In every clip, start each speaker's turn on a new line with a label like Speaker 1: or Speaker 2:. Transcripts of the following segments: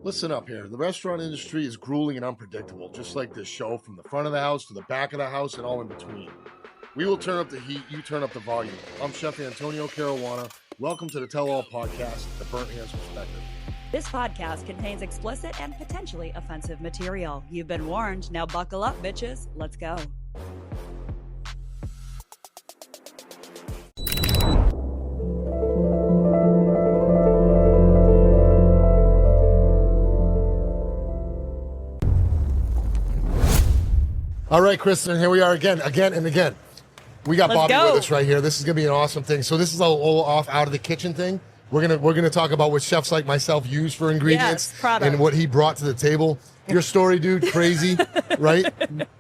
Speaker 1: Listen up here. The restaurant industry is grueling and unpredictable, just like this show, from the front of the house to the back of the house and all in between. We will turn up the heat, you turn up the volume. I'm Chef Antonio Caruana. Welcome to the Tell All Podcast, the Burnt Hands Perspective.
Speaker 2: This podcast contains explicit and potentially offensive material. You've been warned. Now buckle up, bitches. Let's go.
Speaker 1: All right, Kristen, here we are again and again. We got Bobby with us right here. This is gonna be an awesome thing. So this is a little off out of the kitchen thing. We're gonna talk about what chefs like myself use for ingredients and what he brought to the table. Your story, dude, crazy, right?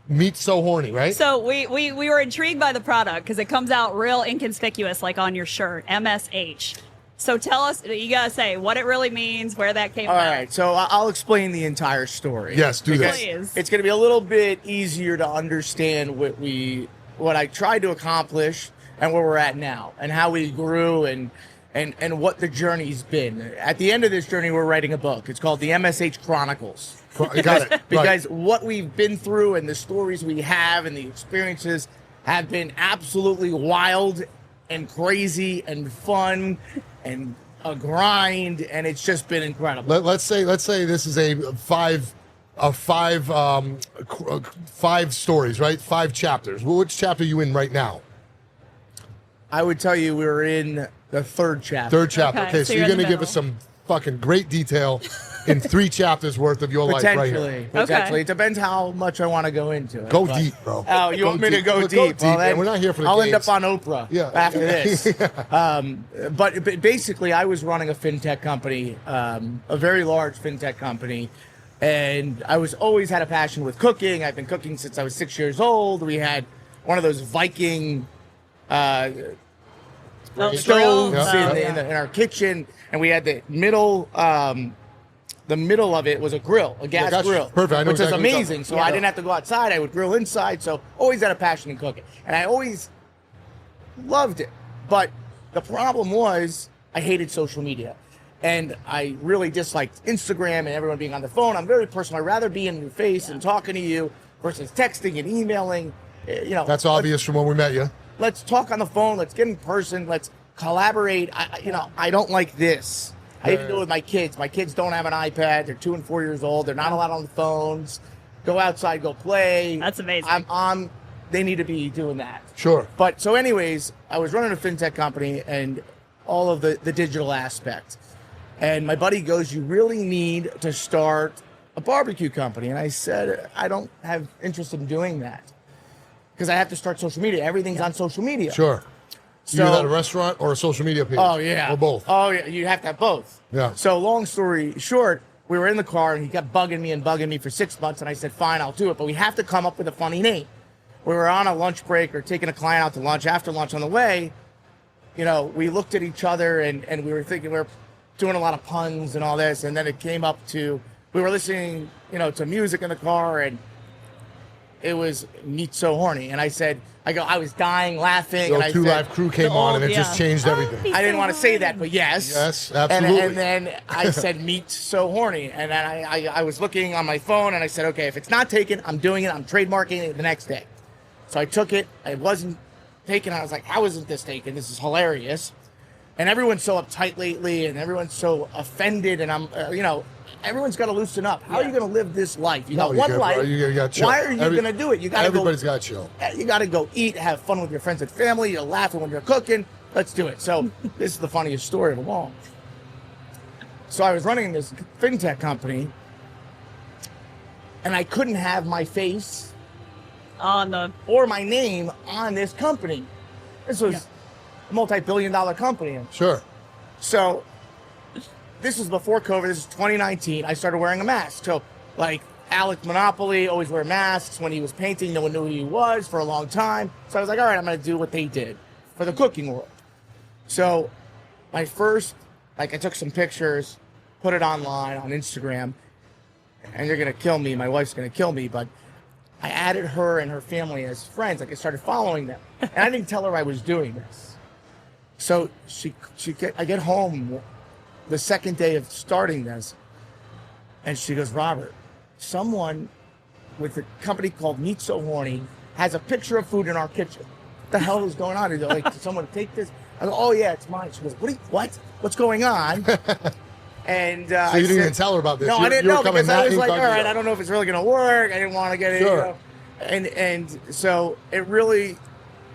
Speaker 1: Meat So Horny, right?
Speaker 2: So we were intrigued by the product because it comes out real inconspicuous, like on your shirt, MSH. So tell us, you gotta say what it really means, where that came from.
Speaker 3: All right, so I'll explain the entire story.
Speaker 1: Yes, do that.
Speaker 2: Please.
Speaker 3: It's going to be a little bit easier to understand what I tried to accomplish and where we're at now, and how we grew and what the journey's been. At the end of this journey, we're writing a book. It's called the MSH Chronicles.
Speaker 1: Got it.
Speaker 3: Because what we've been through and the stories we have and the experiences have been absolutely wild and crazy and fun and a grind, and it's just been incredible.
Speaker 1: Let's say this is five stories, right? 5 chapters. Well, which chapter are you in right now?
Speaker 3: I would tell you we're in the third chapter.
Speaker 1: Okay, so you're going to give us some fucking great detail in 3 chapters worth of your life right here.
Speaker 3: Potentially. It depends how much I want to go into it.
Speaker 1: Go deep, bro.
Speaker 3: Oh, you want me to go deep?
Speaker 1: Go deep, man. We're not here for the
Speaker 3: I'll
Speaker 1: games.
Speaker 3: end up on Oprah after this. But basically, I was running a FinTech company, a very large FinTech company, and I was always had a passion with cooking. I've been cooking since I was 6 years old. We had one of those Viking stoves in our kitchen, and we had the middle of it was a grill, a gas grill,
Speaker 1: perfect. I know
Speaker 3: which is
Speaker 1: exactly
Speaker 3: amazing. So I didn't have to go outside. I would grill inside. So always had a passion in cooking, and I always loved it. But the problem was I hated social media, and I really disliked Instagram and everyone being on the phone. I'm very personal. I'd rather be in your face and talking to you versus texting and emailing.
Speaker 1: That's obvious from when we met you.
Speaker 3: Let's talk on the phone. Let's get in person. Let's collaborate. I don't like this. I even do it with my kids. My kids don't have an iPad. They're 2 and 4 years old. They're not allowed on the phones. Go outside, go play.
Speaker 2: That's amazing.
Speaker 3: They need to be doing that.
Speaker 1: Sure.
Speaker 3: But so anyways, I was running a FinTech company and all of the digital aspect. And my buddy goes, you really need to start a barbecue company. And I said, I don't have interest in doing that because I have to start social media. Everything's on social media.
Speaker 1: Sure.
Speaker 3: So,
Speaker 1: either at a restaurant or a social media page.
Speaker 3: Oh, yeah.
Speaker 1: Or both.
Speaker 3: Oh, yeah. You have to have both.
Speaker 1: Yeah.
Speaker 3: So long story short, we were in the car and he kept bugging me for 6 months. And I said, fine, I'll do it. But we have to come up with a funny name. We were on a lunch break or taking a client out to lunch. After lunch on the way, we looked at each other and we were thinking we were doing a lot of puns and all this. And then it came up to, we were listening, to music in the car, and it was Meat So Horny. And I said, I was dying laughing.
Speaker 1: So
Speaker 3: and I
Speaker 1: Two
Speaker 3: said,
Speaker 1: Live Crew came on and it just changed everything.
Speaker 3: I didn't want to say that, but yes.
Speaker 1: Yes, absolutely.
Speaker 3: And then I said, Meat So Horny. And then I was looking on my phone and I said, okay, if it's not taken, I'm doing it. I'm trademarking it the next day. So I took it. It wasn't taken. I was like, how isn't this taken? This is hilarious. And everyone's so uptight lately and everyone's so offended. And I'm, everyone's got to loosen up. How are you going to live this life? You got one life.
Speaker 1: You gotta chill.
Speaker 3: Why are you going to do it?
Speaker 1: Everybody's got to chill.
Speaker 3: You got to go eat, have fun with your friends and family. You're laughing when you're cooking. Let's do it. So this is the funniest story of them all. So I was running this FinTech company, and I couldn't have my face or my name on this company. This was a multi-billion-dollar company.
Speaker 1: Sure.
Speaker 3: So this was before COVID. This is 2019. I started wearing a mask. So, like Alec Monopoly, always wear masks. When he was painting, no one knew who he was for a long time. So I was like, all right, I'm going to do what they did for the cooking world. So my first, I took some pictures, put it online on Instagram, and you're going to kill me. My wife's going to kill me, but I added her and her family as friends. I started following them. And I didn't tell her I was doing this. So I get home the second day of starting this, And she goes, Robert, someone with a company called Meat So Horny has a picture of food in our kitchen. What the hell is going on? They're like, did someone take this? I go, oh yeah, it's mine. She goes, what? What's going on? And
Speaker 1: so you didn't even tell her about this.
Speaker 3: No, I didn't know because I was like, all right,
Speaker 1: incognito.
Speaker 3: I don't know if it's really going to work. I didn't want to get it.
Speaker 1: Sure.
Speaker 3: You know? And so it really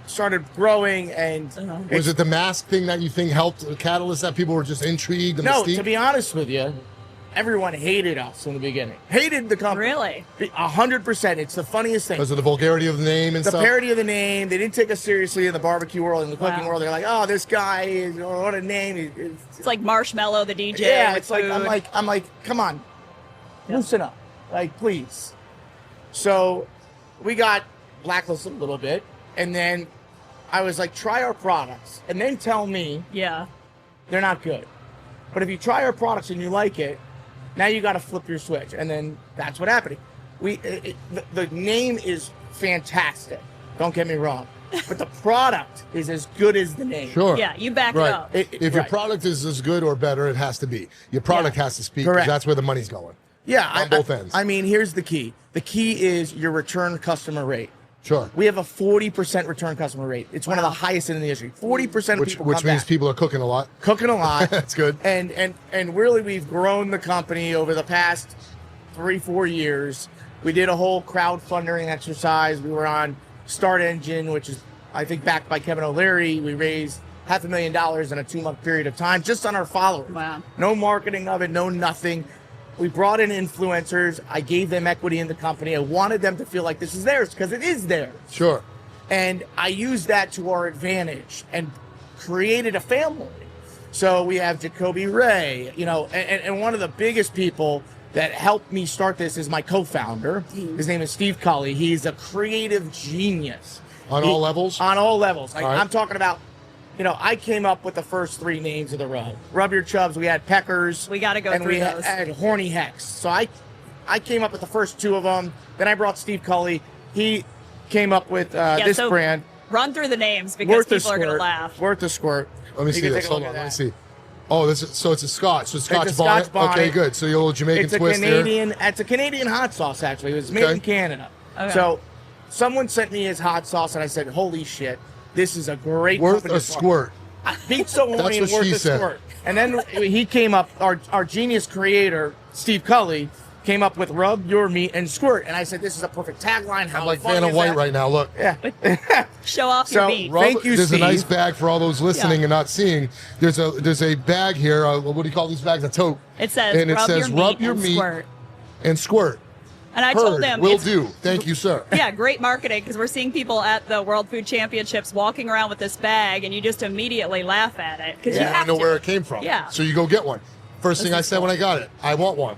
Speaker 3: started growing. And
Speaker 1: was it the mask thing that you think helped the catalyst that people were just intrigued?
Speaker 3: No,
Speaker 1: mystique?
Speaker 3: to be honest with you, everyone hated us in the beginning. Hated the company.
Speaker 2: Really?
Speaker 3: 100%. It's the funniest thing.
Speaker 1: Because of the vulgarity of the name and
Speaker 3: The
Speaker 1: stuff?
Speaker 3: parody of the name. They didn't take us seriously in the barbecue world, in the cooking
Speaker 2: Wow.
Speaker 3: world. They're like, oh, this guy is, what a name.
Speaker 2: It's like Marshmallow, the DJ.
Speaker 3: Yeah,
Speaker 2: with
Speaker 3: it's like,
Speaker 2: food.
Speaker 3: I'm like, come on, loosen up. Like, please. So we got blacklisted a little bit. And then I was like, try our products. And then tell me
Speaker 2: Yeah.
Speaker 3: they're not good. But if you try our products and you like it, now you got to flip your switch. And then that's what happened. The name is fantastic. Don't get me wrong. But the product is as good as the name.
Speaker 1: Sure.
Speaker 2: Yeah, you back it
Speaker 1: Right.
Speaker 2: up.
Speaker 1: If your product is as good or better, it has to be. Your product has to speak, because
Speaker 3: Correct.
Speaker 1: that's where the money's going.
Speaker 3: Yeah,
Speaker 1: On both ends.
Speaker 3: I mean, here's the key. The key is your return customer rate.
Speaker 1: Sure.
Speaker 3: We have a 40% return customer rate. It's one of the highest in the industry. 40% of
Speaker 1: Which
Speaker 3: people
Speaker 1: means
Speaker 3: come back.
Speaker 1: people are cooking a lot.
Speaker 3: Cooking a lot.
Speaker 1: That's good.
Speaker 3: And really, we've grown the company over the past 3-4 years. We did a whole crowdfunding exercise. We were on Start Engine, which is, I think, backed by Kevin O'Leary. We raised $500,000 in a 2-month period of time just on our followers.
Speaker 2: Wow.
Speaker 3: No marketing of it, no nothing. We brought in influencers. I gave them equity in the company. I wanted them to feel like this is theirs because it is theirs.
Speaker 1: Sure.
Speaker 3: And I used that to our advantage and created a family. So we have Jacoby Ray, and one of the biggest people that helped me start this is my co-founder. His name is Steve Colley. He's a creative genius.
Speaker 1: On all levels?
Speaker 3: On all levels. Like,
Speaker 1: All right.
Speaker 3: I'm talking about, I came up with the first 3 names of the rub. Rub Your Chubs. We had Peckers.
Speaker 2: We got to go
Speaker 3: and
Speaker 2: through
Speaker 3: we
Speaker 2: those.
Speaker 3: had Horny Hex. So I came up with the first 2 of them. Then I brought Steve Colley. He came up with this
Speaker 2: so
Speaker 3: brand.
Speaker 2: Run through the names because
Speaker 3: Worth the
Speaker 2: people are going to
Speaker 3: Squirt.
Speaker 2: laugh.
Speaker 3: Worth the Squirt.
Speaker 1: Let me
Speaker 3: You
Speaker 1: see
Speaker 3: can
Speaker 1: this.
Speaker 3: take a
Speaker 1: Hold
Speaker 3: look
Speaker 1: on.
Speaker 3: at
Speaker 1: Let
Speaker 3: that.
Speaker 1: me see. Oh, so it's a Scotch. So Scotch
Speaker 3: It's a
Speaker 1: bonnet.
Speaker 3: Scotch bonnet.
Speaker 1: Okay, good. So your little Jamaican
Speaker 3: It's a
Speaker 1: twist
Speaker 3: Canadian. It's a Canadian hot sauce. Actually, it was made
Speaker 1: Okay.
Speaker 3: in Canada.
Speaker 2: Okay.
Speaker 3: So, someone sent me his hot sauce, and I said, "Holy shit, this is a great
Speaker 1: Worth
Speaker 3: company
Speaker 1: a
Speaker 3: to start."
Speaker 1: squirt.
Speaker 3: Meat So Horny and
Speaker 1: That's what
Speaker 3: Worth
Speaker 1: she
Speaker 3: a
Speaker 1: said.
Speaker 3: Squirt. And then he came up. Our genius creator, Steve Colley, came up with Rub Your Meat and Squirt. And I said, "This is a perfect tagline." How
Speaker 1: I'm like
Speaker 3: funny
Speaker 1: Vanna
Speaker 3: is
Speaker 1: White
Speaker 3: that?
Speaker 1: right now. Look.
Speaker 3: Yeah.
Speaker 2: Show off
Speaker 3: So,
Speaker 2: your meat.
Speaker 3: Rob- Thank you,
Speaker 1: There's
Speaker 3: Steve.
Speaker 1: a nice bag for all those listening
Speaker 2: Yeah.
Speaker 1: and not seeing. There's a bag here. What do you call these bags? A tote.
Speaker 2: It says,
Speaker 1: and it
Speaker 2: rub,
Speaker 1: says,
Speaker 2: your,
Speaker 1: rub
Speaker 2: meat
Speaker 1: your
Speaker 2: and
Speaker 1: meat
Speaker 2: squirt.
Speaker 1: and squirt.
Speaker 2: And I told
Speaker 1: Heard.
Speaker 2: them,
Speaker 1: Will
Speaker 2: it's-
Speaker 1: do. Thank you, sir.
Speaker 2: yeah, great marketing because we're seeing people at the World Food Championships walking around with this bag and you just immediately laugh at it because you
Speaker 1: I
Speaker 2: have
Speaker 1: know
Speaker 2: to.
Speaker 1: where it came from.
Speaker 2: Yeah.
Speaker 1: So you go get one. First thing I said when I got it, I want one.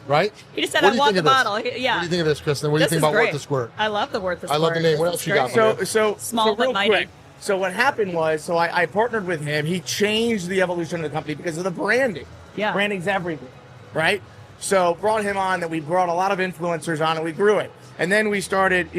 Speaker 1: Right?
Speaker 2: He just said,
Speaker 1: What
Speaker 2: I
Speaker 1: do you
Speaker 2: want
Speaker 1: think
Speaker 2: the
Speaker 1: of this?
Speaker 2: bottle. Yeah.
Speaker 1: What do you think of this, Kristen? What do you
Speaker 2: This
Speaker 1: think
Speaker 2: is
Speaker 1: about
Speaker 2: great.
Speaker 1: Worth the Squirt?
Speaker 2: I love the Worth the
Speaker 1: I
Speaker 2: Squirt.
Speaker 1: love the name. What
Speaker 2: This
Speaker 1: else
Speaker 2: is
Speaker 1: you got
Speaker 2: great.
Speaker 1: for me?
Speaker 3: So
Speaker 2: Small but
Speaker 3: real
Speaker 2: mighty.
Speaker 3: quick. So what happened was, I partnered with him. He changed the evolution of the company because of the branding.
Speaker 2: Yeah.
Speaker 3: Branding's everything, right? So brought him on, and we brought a lot of influencers on, and we grew it. And then we started,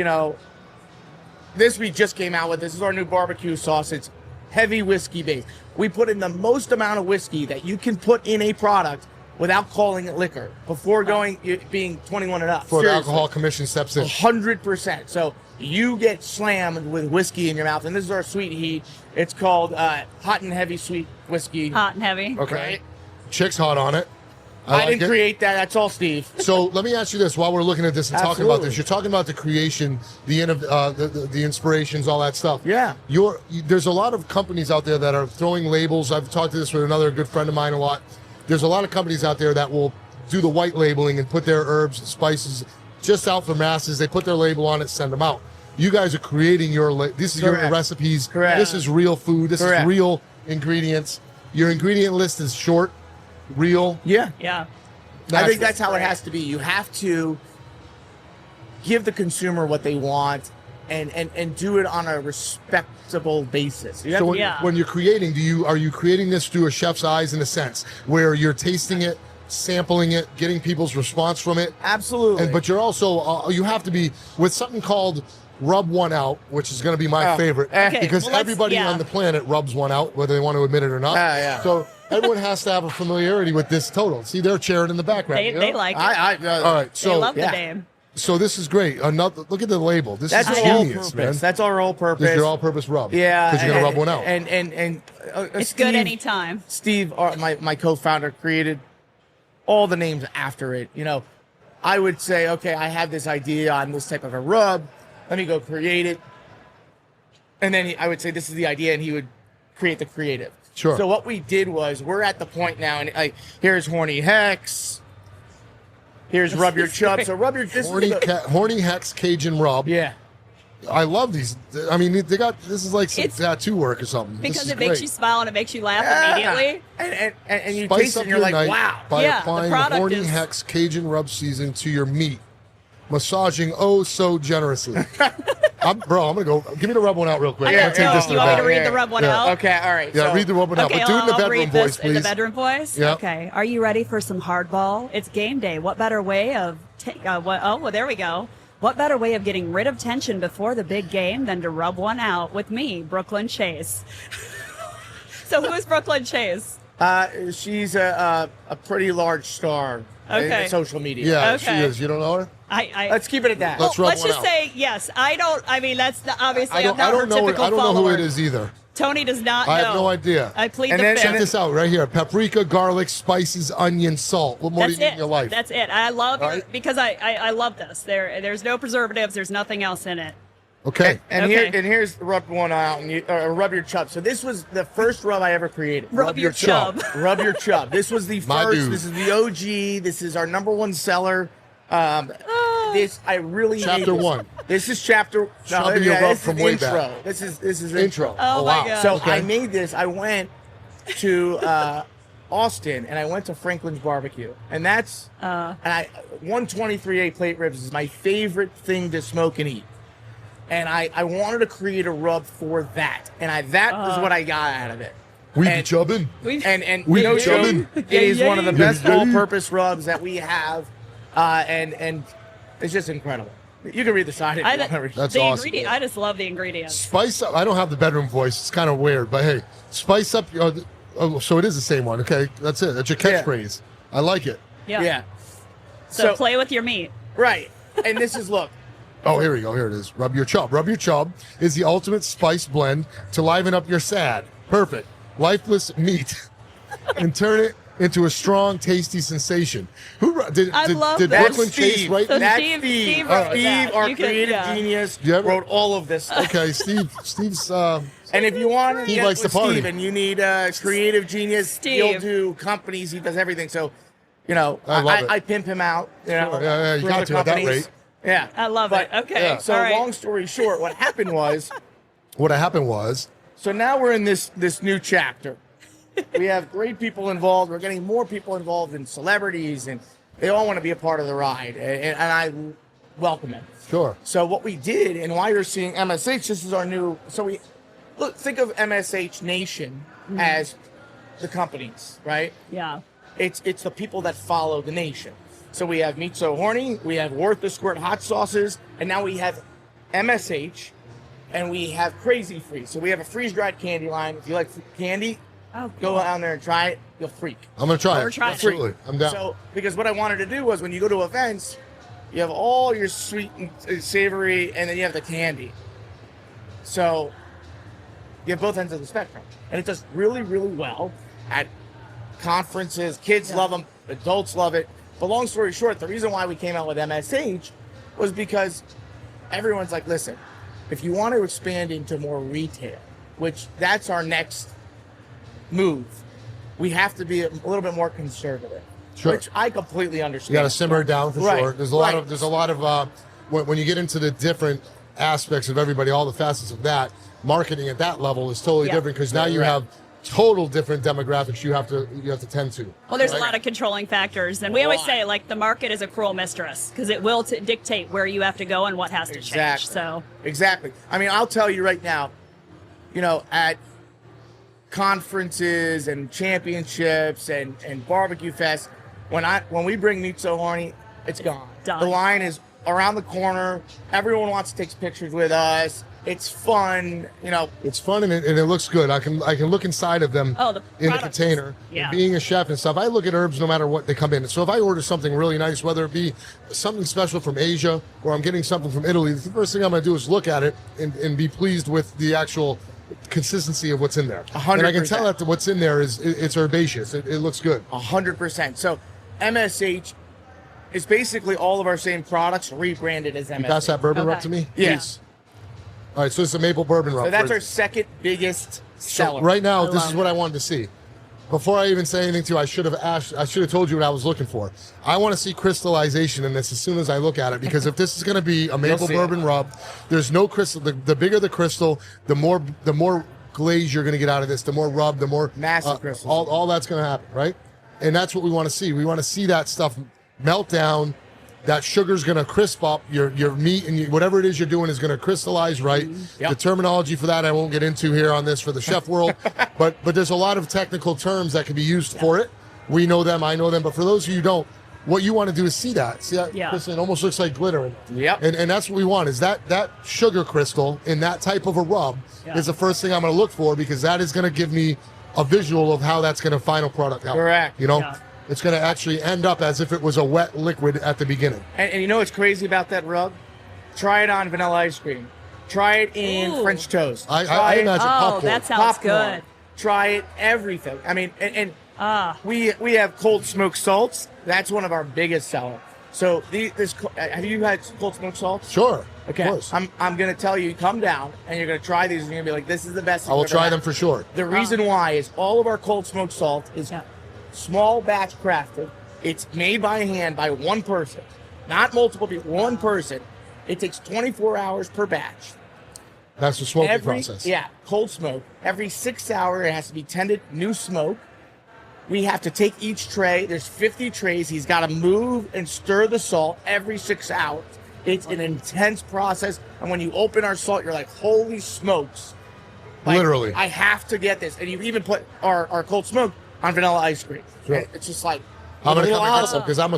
Speaker 3: this we just came out with. This is our new barbecue sauce. It's heavy whiskey based. We put in the most amount of whiskey that you can put in a product without calling it liquor before being 21 and up.
Speaker 1: Before the
Speaker 3: Seriously.
Speaker 1: alcohol commission steps in.
Speaker 3: 100%. So you get slammed with whiskey in your mouth, and this is our sweet heat. It's called hot and heavy sweet whiskey.
Speaker 2: Hot and heavy.
Speaker 1: Okay.
Speaker 3: Right?
Speaker 1: Chick's hot on it.
Speaker 3: I
Speaker 1: like
Speaker 3: didn't
Speaker 1: it.
Speaker 3: create that. That's all Steve.
Speaker 1: So let me ask you this: while we're looking at this and talking about
Speaker 3: Absolutely.
Speaker 1: this, you're talking about the creation, the inspirations, all that stuff.
Speaker 3: Yeah.
Speaker 1: There's a lot of companies out there that are throwing labels. I've talked to this with another good friend of mine a lot. There's a lot of companies out there that will do the white labeling and put their herbs and spices just out for masses. They put their label on it, send them out. You guys are creating this is your
Speaker 3: Correct.
Speaker 1: recipes.
Speaker 3: Correct.
Speaker 1: This is real food. This
Speaker 3: Correct.
Speaker 1: is real ingredients. Your ingredient list is short, real.
Speaker 3: Yeah.
Speaker 2: Yeah.
Speaker 3: I think that's how it has to be. You have to give the consumer what they want and do it on a respectable basis. You have
Speaker 1: So
Speaker 3: to-
Speaker 1: when,
Speaker 2: Yeah.
Speaker 1: when you're creating, are you creating this through a chef's eyes in a sense where you're tasting it, sampling it, getting people's response from it?
Speaker 3: absolutely.
Speaker 1: But you're also you have to be with something called rub one out, which is going to be my
Speaker 3: Oh.
Speaker 1: favorite
Speaker 3: Okay,
Speaker 1: because
Speaker 2: well, let's-
Speaker 1: everybody
Speaker 2: yeah.
Speaker 1: on the planet rubs one out, whether they want to admit it or not.
Speaker 3: Yeah.
Speaker 1: So everyone has to have a familiarity with this total. See, they're cheering in the background.
Speaker 2: They like it.
Speaker 1: All right, so
Speaker 2: they love the name.
Speaker 1: So this is great. Another look at the label. This
Speaker 3: That's
Speaker 1: is
Speaker 3: our
Speaker 1: genius,
Speaker 3: all-purpose.
Speaker 1: man.
Speaker 3: That's our all-purpose.
Speaker 1: This is your all-purpose rub.
Speaker 3: Yeah,
Speaker 1: because you're gonna rub one out.
Speaker 3: And
Speaker 2: It's
Speaker 3: Steve,
Speaker 2: good anytime.
Speaker 3: Steve, my co-founder, created all the names after it. You know, I would say, okay, I have this idea on this type of a rub. Let me go create it. And then I would say, this is the idea, and he would create the creative.
Speaker 1: Sure.
Speaker 3: So what we did was, we're at the point now, and like, here's Horny Hex. Here's Rub Your Chub. So Rub Your
Speaker 1: Horny Hex Cajun Rub.
Speaker 3: Yeah.
Speaker 1: I love these. I mean, they got this is like some tattoo work or something.
Speaker 2: Because it makes you smile and it makes you laugh immediately.
Speaker 3: And you
Speaker 1: Spice
Speaker 3: taste it
Speaker 1: up
Speaker 3: and you're
Speaker 1: your
Speaker 3: like,
Speaker 1: night
Speaker 3: wow.
Speaker 1: by
Speaker 2: Yeah, the
Speaker 1: applying the
Speaker 2: product
Speaker 1: Horny
Speaker 2: is-
Speaker 1: Hex Cajun Rub season to your meat, massaging oh so generously. I'm gonna go. Give me the rub one out real quick.
Speaker 2: I
Speaker 1: I'm
Speaker 2: know.
Speaker 1: gonna take this to
Speaker 2: You
Speaker 1: the
Speaker 2: want me to
Speaker 1: back.
Speaker 2: read the rub one
Speaker 1: Yeah.
Speaker 2: out?
Speaker 3: Okay, all right.
Speaker 1: Yeah,
Speaker 3: so,
Speaker 1: read the rub one out, but do it in the
Speaker 2: I'll
Speaker 1: bedroom
Speaker 2: read
Speaker 1: voice,
Speaker 2: this in the
Speaker 1: please.
Speaker 2: bedroom voice?
Speaker 1: Yeah.
Speaker 2: Okay. Are you ready for some hardball? It's game day. What better way of there we go. What better way of getting rid of tension before the big game than to rub one out with me, Brooklyn Chase? So who is Brooklyn Chase?
Speaker 3: She's a pretty large star in social media.
Speaker 1: Yeah,
Speaker 2: Okay.
Speaker 1: she is. You don't know her?
Speaker 3: Let's keep it at that.
Speaker 1: Let's rub
Speaker 2: Let's
Speaker 1: one
Speaker 2: just
Speaker 1: out.
Speaker 2: say yes. I mean, that's obviously
Speaker 1: I don't,
Speaker 2: I'm not
Speaker 1: I don't
Speaker 2: her
Speaker 1: know.
Speaker 2: typical
Speaker 1: I don't know who
Speaker 2: follower.
Speaker 1: it is either.
Speaker 2: Tony does not know.
Speaker 1: I have no idea.
Speaker 2: I plead
Speaker 3: And
Speaker 2: the
Speaker 3: then-
Speaker 2: fifth.
Speaker 1: Check this out right here: paprika, garlic, spices, onion, salt. What more do
Speaker 2: That's
Speaker 1: you need
Speaker 2: it.
Speaker 1: in your life?
Speaker 2: That's it. I love
Speaker 1: Right?
Speaker 2: it because I love this. There's no preservatives. There's nothing else in it.
Speaker 1: Okay.
Speaker 3: And
Speaker 2: Okay.
Speaker 3: here's rub one out and Rub Your Chub. So this was the first rub I ever created.
Speaker 2: Rub your chub.
Speaker 3: Rub Your Chub. This was the
Speaker 1: My
Speaker 3: first.
Speaker 1: dude.
Speaker 3: This is the OG. This is our #1 seller. This I really
Speaker 1: Chapter
Speaker 3: made this.
Speaker 1: 1.
Speaker 3: This is chapter.
Speaker 1: Chubbing your rub
Speaker 3: this
Speaker 1: from
Speaker 3: is
Speaker 1: way
Speaker 3: intro.
Speaker 1: back.
Speaker 3: This is
Speaker 1: Intro.
Speaker 2: Oh my
Speaker 1: wow.
Speaker 2: God.
Speaker 3: So
Speaker 1: Okay.
Speaker 3: I made this. I went to Austin and I went to Franklin's Barbecue, and that's and 123A plate ribs is my favorite thing to smoke and eat. And I wanted to create a rub for that, and that was what I got out of it.
Speaker 1: We be
Speaker 3: And-
Speaker 1: chubbing.
Speaker 3: And
Speaker 1: We
Speaker 3: no
Speaker 1: be
Speaker 3: joke,
Speaker 1: chubbing.
Speaker 3: it is one of the
Speaker 1: Yeah,
Speaker 3: best
Speaker 1: yeah.
Speaker 3: all-purpose rubs that we have, and it's just incredible. You can read the side if you want to read.
Speaker 1: That's
Speaker 2: the
Speaker 1: awesome.
Speaker 2: ingredient. I just love the ingredients.
Speaker 1: Spice up. I don't have the bedroom voice. It's kind of weird, but hey, spice up. Oh, so it is the same one. Okay, that's it. That's your
Speaker 3: Yeah.
Speaker 1: catchphrase. I like it.
Speaker 3: Yeah.
Speaker 2: So play with your meat.
Speaker 3: Right. And this is look.
Speaker 1: Oh, here we go. Here it is. Rub Your Chub. Rub Your Chub is the ultimate spice blend to liven up your sad, perfect, lifeless meat and turn it into a strong, tasty sensation. Did
Speaker 2: love that.
Speaker 1: Brooklyn
Speaker 3: That's
Speaker 1: Chase
Speaker 3: Steve.
Speaker 1: write
Speaker 2: So
Speaker 3: That's
Speaker 2: Steve-
Speaker 3: Steve.
Speaker 2: Steve wrote
Speaker 3: Steve,
Speaker 2: that.
Speaker 3: our
Speaker 2: You could-
Speaker 3: creative
Speaker 2: yeah.
Speaker 3: genius,
Speaker 1: You ever-
Speaker 3: wrote all of this stuff.
Speaker 1: Okay, Steve's
Speaker 3: And if you want to
Speaker 1: Steve
Speaker 3: get
Speaker 1: likes
Speaker 3: with
Speaker 1: to party.
Speaker 3: Steve and you need a creative genius,
Speaker 2: Steve.
Speaker 3: he'll do companies. He does everything. So, you know,
Speaker 1: I love it.
Speaker 3: I pimp him out. You know,
Speaker 1: Sure. Yeah, you
Speaker 3: for
Speaker 1: got
Speaker 3: other
Speaker 1: to at that
Speaker 3: companies.
Speaker 1: rate.
Speaker 3: Yeah,
Speaker 2: I love
Speaker 3: But-
Speaker 2: it. Okay.
Speaker 1: Yeah.
Speaker 3: So
Speaker 2: All right.
Speaker 3: long story short, what happened was,
Speaker 1: what happened was
Speaker 3: so now we're in this new chapter. We have great people involved. We're getting more people involved in celebrities, and they all want to be a part of the ride, and I welcome it.
Speaker 1: sure.
Speaker 3: So what we did, and why you're seeing MSH, this is our new. So we think of MSH Nation as the companies, right?
Speaker 2: Yeah.
Speaker 3: It's the people that follow the nation. So we have Meat So Horny, we have Worth the Squirt hot sauces, and now we have MSH, and we have Crazy Freeze. So we have a freeze-dried candy line. If you like candy,
Speaker 2: Oh,
Speaker 3: go
Speaker 2: cool.
Speaker 3: down there and try it. You'll freak.
Speaker 1: I'm gonna try
Speaker 2: We're
Speaker 1: it.
Speaker 2: trying it.
Speaker 1: Absolutely. I'm down.
Speaker 3: So, because what I wanted to do was when you go to events, you have all your sweet and savory, and then you have the candy. So, you have both ends of the spectrum. And it does really, really well at conferences. Kids love them, adults love it. But long story short, the reason why we came out with MSH was because everyone's like, listen, if you want to expand into more retail, which that's our next move, we have to be a little bit more conservative,
Speaker 1: Sure.
Speaker 3: which I completely understand.
Speaker 1: You got to simmer it down for
Speaker 3: Right,
Speaker 1: sure. There's
Speaker 3: right.
Speaker 1: a lot of when you get into the different aspects of everybody, all the facets of that, marketing at that level is totally
Speaker 2: Yeah.
Speaker 1: different because now you
Speaker 3: Right.
Speaker 1: have total different demographics you have to tend to.
Speaker 2: Well, there's a
Speaker 1: Right?
Speaker 2: lot of controlling factors, and we always
Speaker 3: lot.
Speaker 2: say like the market is a cruel mistress because it will dictate where you have to go and what has to change.
Speaker 3: Exactly.
Speaker 2: So
Speaker 3: Exactly. I mean, I'll tell you right now, you know, at conferences and championships and barbecue fest, when we bring Meat So Horny, it's gone.
Speaker 2: Done.
Speaker 3: The line is around the corner. Everyone wants to take pictures with us. It's fun, you know.
Speaker 1: It's fun and it looks good. I can look inside of them in the container.
Speaker 2: Yeah.
Speaker 1: And being a chef and stuff, I look at herbs no matter what they come in. So if I order something really nice, whether it be something special from Asia or I'm getting something from Italy, the first thing I'm going to do is look at it and be pleased with the actual consistency of what's in there.
Speaker 3: 100%.
Speaker 1: And I can tell that what's in there it's herbaceous. It looks good.
Speaker 3: 100%. So MSH is basically all of our same products rebranded as MSH.
Speaker 1: You pass that bourbon up to me?
Speaker 3: Yes.
Speaker 1: All right, so it's a maple bourbon rub.
Speaker 3: So that's our second biggest seller.
Speaker 1: So right now, this is what I wanted to see. Before I even say anything to you, I should have told you what I was looking for. I want to see crystallization in this as soon as I look at it, because if this is going to be a maple bourbon rub, there's no crystal. The bigger the crystal, the more glaze you're going to get out of this, the more rub, the more
Speaker 3: massive crystal.
Speaker 1: All that's going to happen, right? And that's what we want to see. We want to see that stuff melt down. That sugar's going to crisp up your meat, and whatever it is you're doing is going to crystallize right.
Speaker 3: Yep.
Speaker 1: The terminology for that I won't get into here on this for the chef world, but there's a lot of technical terms that can be used for it. We know them, I know them, but for those of you who don't, what you want to do is see that. See that?
Speaker 2: Yeah.
Speaker 1: Kristen, it almost looks like glitter.
Speaker 3: Yep.
Speaker 1: And that's what we want, is that sugar crystal in that type of a rub is the first thing I'm going to look for, because that is going to give me a visual of how that's going to final product out.
Speaker 3: Correct.
Speaker 1: You know?
Speaker 2: Yeah.
Speaker 1: It's going to actually end up as if it was a wet liquid at the beginning.
Speaker 3: And you know what's crazy about that rub? Try it on vanilla ice cream. Try it in French toast.
Speaker 1: I imagine popcorn.
Speaker 2: That sounds
Speaker 3: Popcorn.
Speaker 2: good.
Speaker 3: Try it, everything. I mean, and we have cold smoked salts. That's one of our biggest sellers. So have you had cold smoked salts?
Speaker 1: Sure.
Speaker 3: Okay.
Speaker 1: Of course.
Speaker 3: I'm going to tell you, come down and you're going to try these and you're going to be like, this is the best thing
Speaker 1: I will
Speaker 3: I've ever
Speaker 1: try
Speaker 3: had.
Speaker 1: them for sure.
Speaker 3: The reason why is all of our cold smoked salt is small batch crafted. It's made by hand by one person, not multiple people, one person. It takes 24 hours per batch.
Speaker 1: That's the smoking process.
Speaker 3: Yeah, cold smoke. Every 6 hours, it has to be tended, new smoke. We have to take each tray. There's 50 trays. He's got to move and stir the salt every 6 hours. It's an intense process. And when you open our salt, you're like, holy smokes. Like,
Speaker 1: Literally.
Speaker 3: I have to get this. And you even put our cold smoke on vanilla ice cream.
Speaker 1: Sure.
Speaker 3: And it's just like,
Speaker 1: I'm gonna come and get some, because I'm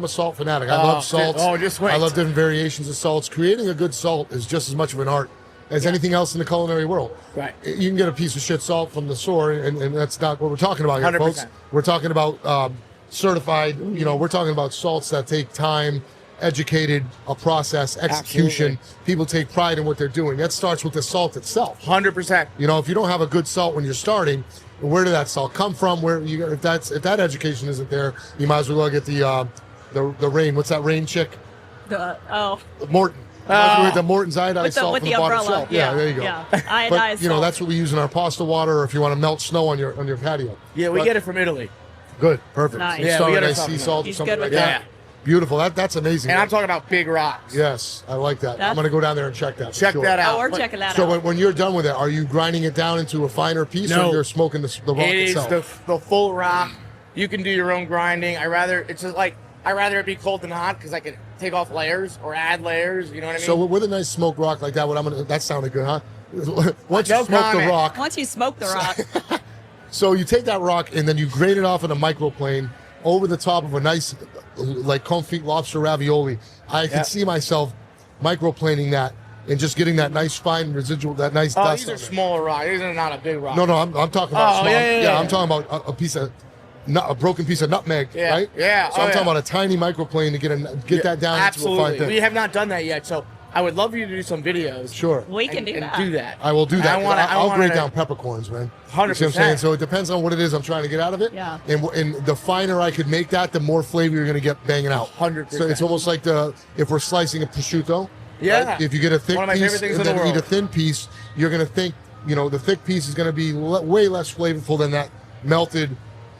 Speaker 1: a salt fanatic. I love salts.
Speaker 3: Just wait.
Speaker 1: I love different variations of salts. Creating a good salt is just as much of an art as anything else in the culinary world.
Speaker 3: Right.
Speaker 1: You can get a piece of shit salt from the store, and that's not what we're talking about here,
Speaker 3: 100%.
Speaker 1: folks. We're talking about certified. We're talking about salts that take time, educated, a process, execution.
Speaker 3: Absolutely.
Speaker 1: People take pride in what they're doing. That starts with the salt itself.
Speaker 3: 100%.
Speaker 1: If you don't have a good salt when you're starting, where did that salt come from? If that education isn't there, you might as well get the rain. What's that rain chick? Morton. The Morton's iodized salt
Speaker 2: with
Speaker 1: from
Speaker 2: the
Speaker 1: the bottom
Speaker 2: umbrella.
Speaker 1: shelf. Yeah, there you go.
Speaker 2: Yeah.
Speaker 1: But
Speaker 2: Iodized salt.
Speaker 1: that's what we use in our pasta water, or if you want to melt snow on your patio.
Speaker 3: Yeah, we get it from Italy.
Speaker 1: Good, perfect.
Speaker 2: Nice.
Speaker 1: You
Speaker 3: Yeah,
Speaker 1: start
Speaker 3: we
Speaker 1: with
Speaker 3: get it
Speaker 1: nice
Speaker 3: from
Speaker 1: sea
Speaker 3: them.
Speaker 1: salt or
Speaker 2: He's
Speaker 1: something
Speaker 2: good
Speaker 1: like
Speaker 2: with
Speaker 1: that.
Speaker 3: that.
Speaker 1: Beautiful. That's amazing.
Speaker 3: And I'm talking about big rocks.
Speaker 1: Yes, I like that. I'm
Speaker 2: That's-
Speaker 1: going to go down there and check that. for
Speaker 3: Check
Speaker 1: sure.
Speaker 3: that out.
Speaker 2: We're
Speaker 3: But
Speaker 2: checking that
Speaker 1: So
Speaker 2: out.
Speaker 1: when you're done with it, are you grinding it down into a finer piece,
Speaker 3: No.
Speaker 1: or you're smoking the rock
Speaker 3: It is
Speaker 1: itself?
Speaker 3: the full rock. You can do your own grinding. I'd rather it be cold than hot, because I can take off layers or add layers. You know what I mean?
Speaker 1: So with a nice smoked rock like that, that sounded good, huh? Once you
Speaker 3: No
Speaker 1: smoke the
Speaker 3: comment.
Speaker 1: rock,
Speaker 2: Once you smoke the rock,
Speaker 1: so you take that rock and then you grate it off in a microplane over the top of a nice, like confit lobster ravioli. I can see myself microplaning that and just getting that nice fine residual, that nice dust.
Speaker 3: These are
Speaker 1: on it.
Speaker 3: smaller rocks. These are not a big rock.
Speaker 1: No, I'm talking about small.
Speaker 3: yeah.
Speaker 1: I'm talking about a piece of. A broken piece of nutmeg,
Speaker 3: Yeah,
Speaker 1: right?
Speaker 3: yeah,
Speaker 1: So I'm talking about a tiny microplane to get that down
Speaker 3: Absolutely.
Speaker 1: into a fine thing.
Speaker 3: We have not done that yet, so I would love for you to do some videos.
Speaker 1: Sure.
Speaker 2: we can do that.
Speaker 3: Do that.
Speaker 1: I will do that. I'll grate
Speaker 3: wanna-
Speaker 1: down peppercorns, man.
Speaker 3: 100%.
Speaker 1: You see what I'm saying? So it depends on what it is I'm trying to get out of it.
Speaker 2: Yeah.
Speaker 1: And the finer I could make that, the more flavor you're going to get banging out.
Speaker 3: 100%.
Speaker 1: So it's almost like if we're slicing a prosciutto.
Speaker 3: Yeah.
Speaker 1: Right? If you get a thick
Speaker 3: One of my
Speaker 1: piece
Speaker 3: favorite things
Speaker 1: and
Speaker 3: in the
Speaker 1: then eat a
Speaker 3: world.
Speaker 1: thin piece, you're going to think, the thick piece is going to be way less flavorful than that melted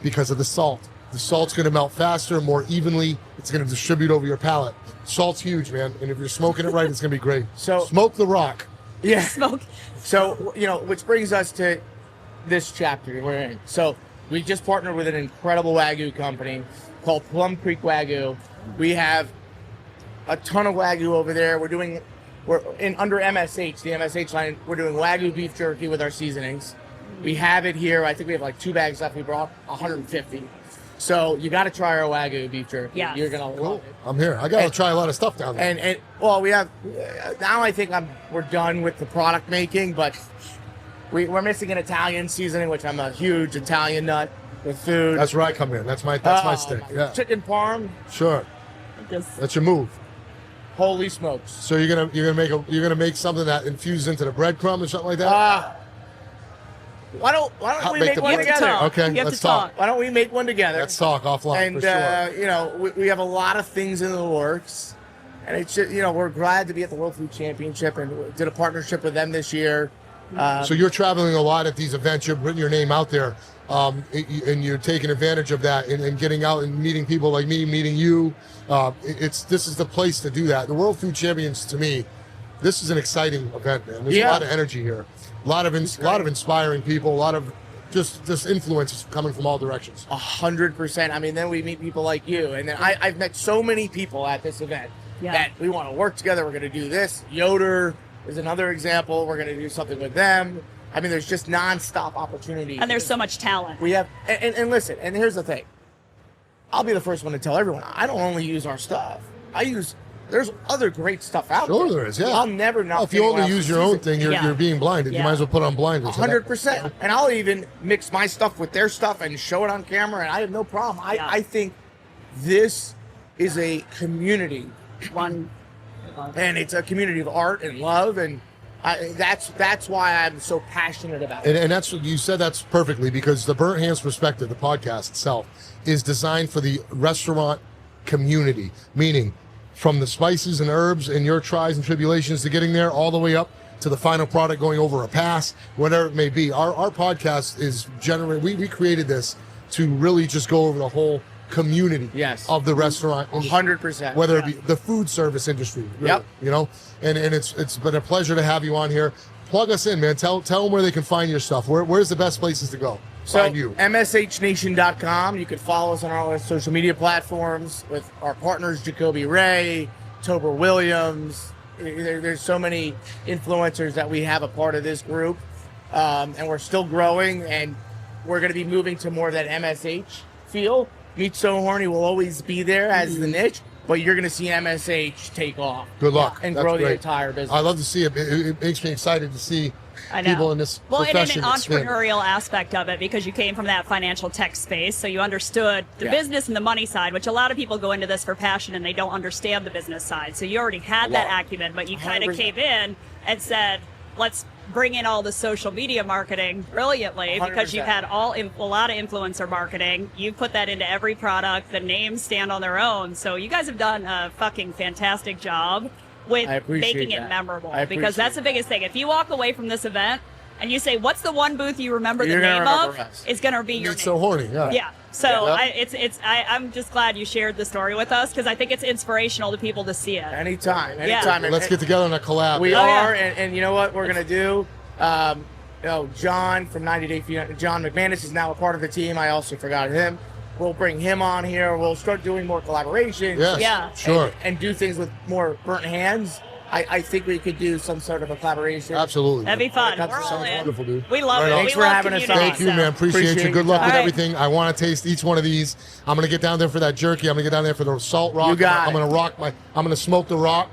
Speaker 1: because of the salt. The salt's going to melt faster, more evenly. It's going to distribute over your palate. Salt's huge, man. And if you're smoking it right, it's going to be great.
Speaker 3: So-
Speaker 1: smoke the rock.
Speaker 3: Yeah.
Speaker 2: Smoke.
Speaker 3: So, which brings us to this chapter we're in. So, we just partnered with an incredible Wagyu company called Plum Creek Wagyu. We have a ton of Wagyu over there. We're in under MSH, the MSH line. We're doing Wagyu beef jerky with our seasonings. We have it here. I think we have like 2 bags left. We brought 150. So you got to try our Wagyu beef jerky.
Speaker 2: Yes.
Speaker 3: You're gonna love it.
Speaker 1: I'm here. I got to try a lot of stuff down there.
Speaker 3: And well, we have now. I think we're done with the product making, but we're missing an Italian seasoning, which I'm a huge Italian nut with food.
Speaker 1: That's where I come in. That's my stick. Yeah.
Speaker 3: Chicken parm.
Speaker 1: Sure. That's your move.
Speaker 3: Holy smokes!
Speaker 1: So you're gonna make something that infuses into the breadcrumb or something like that.
Speaker 3: Why don't we make one together?
Speaker 1: Okay, let's talk.
Speaker 3: Why don't we make one together?
Speaker 1: Let's talk offline
Speaker 3: And
Speaker 1: for sure.
Speaker 3: you know, we have a lot of things in the works, and it's just, you know, we're glad to be at the World Food Championship and we did a partnership with them this year.
Speaker 1: So you're traveling a lot at these events. You're putting your name out there, and you're taking advantage of that and getting out and meeting people like me, meeting you. This is the place to do that. The World Food Champions, to me, this is an exciting event, man. There's a lot of energy here, a lot of inspiring people, a lot of just influences coming from all directions.
Speaker 3: 100%. I mean, then we meet people like you, and then I've met so many people at this event that we want to work together. We're going to do this. Yoder is another example. We're going to do something with them. I mean, there's just nonstop opportunity.
Speaker 2: And there's so much talent.
Speaker 3: We have, and listen, and here's the thing. I'll be the first one to tell everyone, I don't only use our stuff. There's other great stuff out there.
Speaker 1: Sure there is, yeah.
Speaker 3: I'll never not.
Speaker 1: Well, if you only use your own thing, you're being blinded. You might as well put on blinders.
Speaker 3: 100%. And I'll even mix my stuff with their stuff and show it on camera, and I have no problem. I think this is a community. And it's a community of art and love, and that's why I'm so passionate about it.
Speaker 1: And that's what you said. That's perfectly, because the Burnt Hands Perspective, the podcast itself, is designed for the restaurant community, meaning from the spices and herbs and your tries and tribulations to getting there, all the way up to the final product going over a pass, whatever it may be. Our podcast is generally, we created this to really just go over the whole community of the restaurant industry,
Speaker 3: 100%,
Speaker 1: whether it be the food service industry, really, you know, and it's been a pleasure to have you on here. Plug us in, man. Tell them where they can find your stuff. Where's the best places to go?
Speaker 3: So
Speaker 1: find you.
Speaker 3: MSHNation.com. You can follow us on all our social media platforms with our partners, Jacoby Ray, Tober Williams. There's so many influencers that we have a part of this group, and we're still growing, and we're going to be moving to more of that MSH feel. Meat So Horny will always be there as the niche, but you're going to see MSH take off.
Speaker 1: Good luck.
Speaker 3: And
Speaker 1: That's
Speaker 3: grow
Speaker 1: great.
Speaker 3: the entire business.
Speaker 1: I love to see it. It makes me excited to see people in this profession.
Speaker 2: And an entrepreneurial aspect of it, because you came from that financial tech space, so you understood the business and the money side, which a lot of people go into this for passion and they don't understand the business side. So you already had that acumen, but you kind of came in and said, let's bring in all the social media marketing brilliantly, because
Speaker 3: 100%.
Speaker 2: you've had a lot of influencer marketing. You put that into every product. The names stand on their own. So you guys have done a fucking fantastic job with making it memorable, because that's the biggest thing. If you walk away from this event and you say, what's the one booth you remember the name of, it's going to be your
Speaker 1: Meat So Horny.
Speaker 2: Yeah. So I'm just glad you shared the story with us, because I think it's inspirational to people to see it.
Speaker 3: Anytime.
Speaker 1: Well, let's get together on a collab.
Speaker 3: We are, and you know what we're going to do? John from 90 Day Fiance, John McManus is now a part of the team. I also forgot him. We'll bring him on here. We'll start doing more collaborations.
Speaker 1: Sure.
Speaker 3: And do things with more burnt hands. I think we could do some sort of a collaboration.
Speaker 1: Absolutely.
Speaker 2: That'd be fun. We're all in.
Speaker 1: Wonderful, dude.
Speaker 2: We love it.
Speaker 3: Thanks for having us on.
Speaker 1: Thank you, man. Appreciate you. Good luck with everything. I want to taste each one of these. I'm going to get down there for that jerky. I'm going to get down there for the salt rock. I'm going to smoke the rock.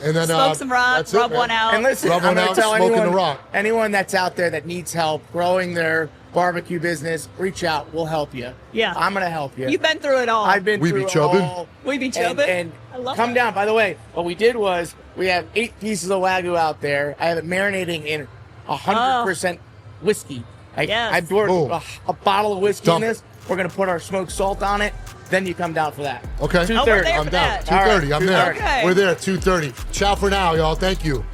Speaker 1: And then
Speaker 2: smoke some rock, rub one out.
Speaker 3: And listen,
Speaker 1: rub
Speaker 3: I'm
Speaker 1: one
Speaker 3: going
Speaker 1: out,
Speaker 3: to tell
Speaker 1: smoking
Speaker 3: anyone that's out there that needs help growing their barbecue business, reach out. We'll help you.
Speaker 2: Yeah.
Speaker 3: I'm going to help you.
Speaker 2: You've been through it all.
Speaker 3: I've been through it all.
Speaker 2: We be chubbing.
Speaker 3: And
Speaker 2: I love
Speaker 3: come
Speaker 2: that.
Speaker 3: down. By the way, what we did was we have 8 pieces of Wagyu out there. I have it marinating in 100% whiskey. I poured a bottle of whiskey in this. We're going to put our smoked salt on it. Then you come down for that.
Speaker 1: Okay.
Speaker 3: 2:30.
Speaker 1: I'm down. 2:30. I'm there.
Speaker 2: Okay.
Speaker 1: We're there at 2:30. Ciao for now, y'all. Thank you.